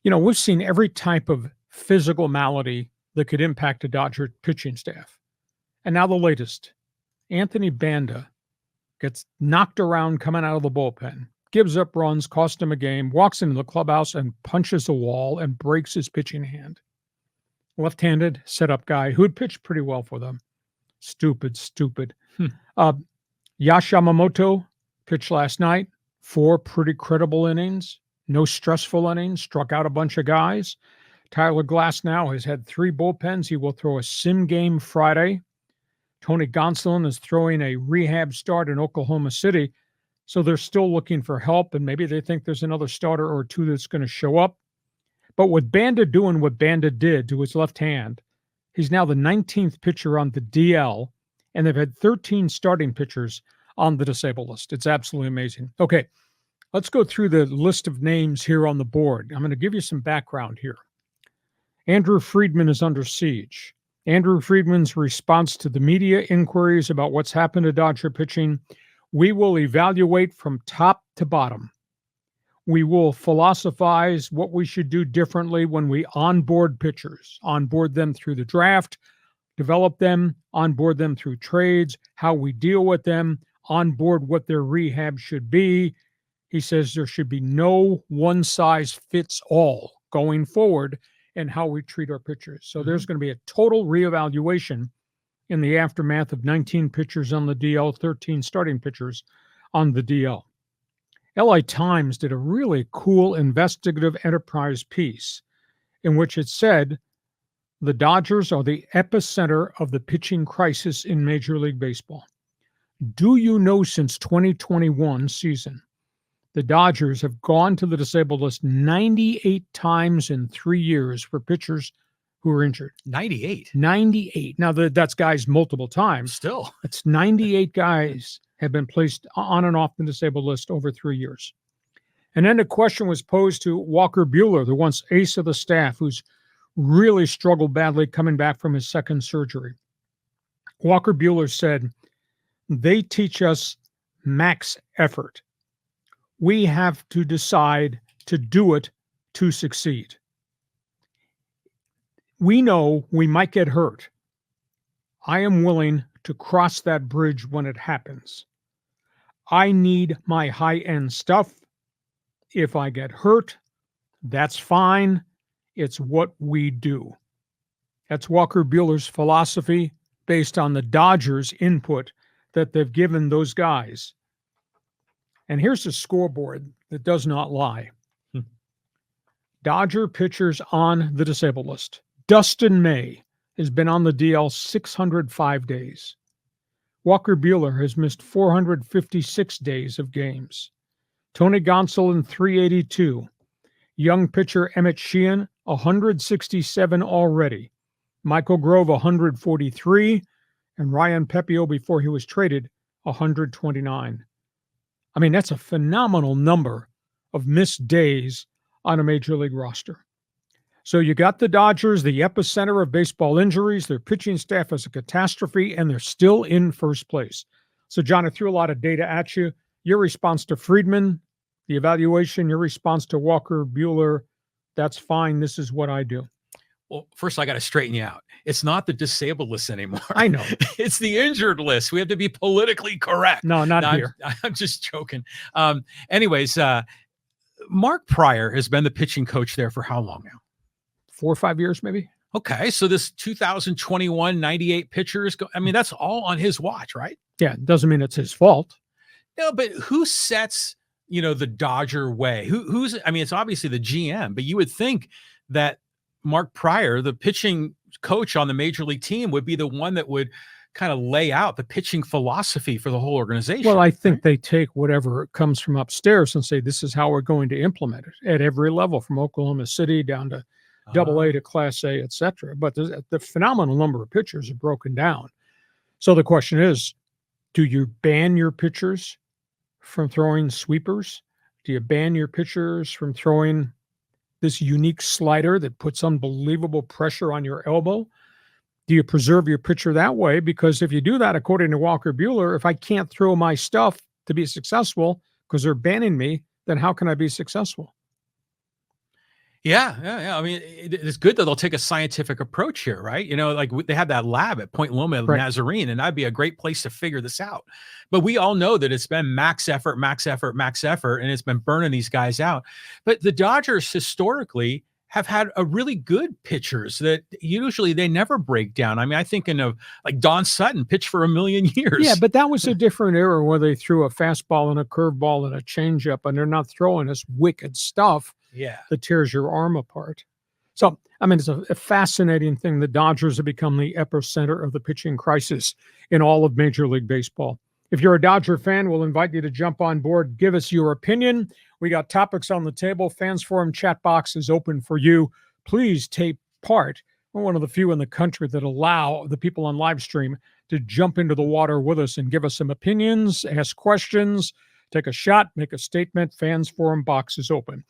We've seen every type of physical malady that could impact a Dodger pitching staff. And now the latest, Anthony Banda gets knocked around coming out of the bullpen, gives up runs, cost him a game, walks into the clubhouse and punches a wall and breaks his pitching hand. Left-handed setup guy who had pitched pretty well for them. Stupid. Yamamoto pitched last night, 4 pretty credible innings, no stressful innings, struck out a bunch of guys. Tyler Glasnow has had 3 bullpens. He will throw a sim game Friday. Tony Gonsolin is throwing a rehab start in Oklahoma City, so they're still looking for help, and maybe they think there's another starter or 2 that's going to show up. But with Banda doing what Banda did to his left hand, he's now the 19th pitcher on the DL, and they've had 13 starting pitchers on the disabled list. It's absolutely amazing. Okay, let's go through the list of names here on the board. I'm going to give you some background here. Andrew Friedman is under siege. Andrew Friedman's response to the media inquiries about what's happened to Dodger pitching: we will evaluate from top to bottom. We will philosophize what we should do differently when we onboard pitchers, onboard them through the draft, develop them, onboard them through trades, how we deal with them, onboard what their rehab should be. He says there should be no one-size-fits-all going forward in how we treat our pitchers. So there's going to be a total reevaluation in the aftermath of 19 pitchers on the DL, 13 starting pitchers on the DL. LA Times did a really cool investigative enterprise piece in which it said the Dodgers are the epicenter of the pitching crisis in Major League Baseball. Do you know since 2021 season, the Dodgers have gone to the disabled list 98 times in 3 years for pitchers who are injured. 98? 98. Now, that's guys multiple times. Still. It's 98 guys have been placed on and off the disabled list over 3 years. And then the question was posed to Walker Buehler, the once ace of the staff, who's really struggled badly coming back from his second surgery. Walker Buehler said, they teach us max effort. We have to decide to do it to succeed. We know we might get hurt. I am willing to cross that bridge when it happens. I need my high-end stuff. If I get hurt, that's fine. It's what we do. That's Walker Buehler's philosophy based on the Dodgers' input that they've given those guys. And here's the scoreboard that does not lie. Dodger pitchers on the disabled list. Dustin May has been on the DL 605 days. Walker Buehler has missed 456 days of games. Tony Gonsolin, 382. Young pitcher Emmett Sheehan, 167 already. Michael Grove, 143. And Ryan Pepio, before he was traded, 129. I mean, that's a phenomenal number of missed days on a major league roster. So you got the Dodgers, the epicenter of baseball injuries. Their pitching staff is a catastrophe, and they're still in first place. So, John, I threw a lot of data at you. Your response to Friedman, the evaluation, your response to Walker Buehler, that's fine. This is what I do. Well, first, I got to straighten you out. It's not the disabled list anymore. I know. It's the injured list. We have to be politically correct. No, not here. I'm just joking. Anyways, Mark Pryor has been the pitching coach there for how long now? 4 or 5 years, maybe. Okay, so this 2021 98 pitchers, I mean, that's all on his watch, right? Yeah, it doesn't mean it's his fault. No, but who sets, the Dodger way? Who's? I mean, it's obviously the GM, but you would think that Mark Pryor, the pitching coach on the major league team, would be the one that would kind of lay out the pitching philosophy for the whole organization. Well, I think they take whatever comes from upstairs and say, this is how we're going to implement it at every level, from Oklahoma City down to Double-A to Class A, et cetera. But the phenomenal number of pitchers are broken down. So the question is, do you ban your pitchers from throwing sweepers? Do you ban your pitchers from throwing this unique slider that puts unbelievable pressure on your elbow? Do you preserve your pitcher that way? Because if you do that, according to Walker Buehler, if I can't throw my stuff to be successful because they're banning me, then how can I be successful? Yeah. I mean, it's good that they'll take a scientific approach here, right? Like they have that lab at Point Loma Right. Nazarene, and that'd be a great place to figure this out. But we all know that it's been max effort, max effort, max effort, and it's been burning these guys out. But the Dodgers historically have had a really good pitchers that usually they never break down. I mean, I thinking of like Don Sutton pitched for a million years. Yeah, but that was a different era where they threw a fastball and a curveball and a changeup, and they're not throwing this wicked stuff Yeah. that tears your arm apart. So, I mean, it's a fascinating thing. The Dodgers have become the epicenter of the pitching crisis in all of Major League Baseball. If you're a Dodger fan, we'll invite you to jump on board. Give us your opinion. We got topics on the table. Fans Forum chat box is open for you. Please take part. We're one of the few in the country that allow the people on live stream to jump into the water with us and give us some opinions, ask questions, take a shot, make a statement. Fans Forum box is open.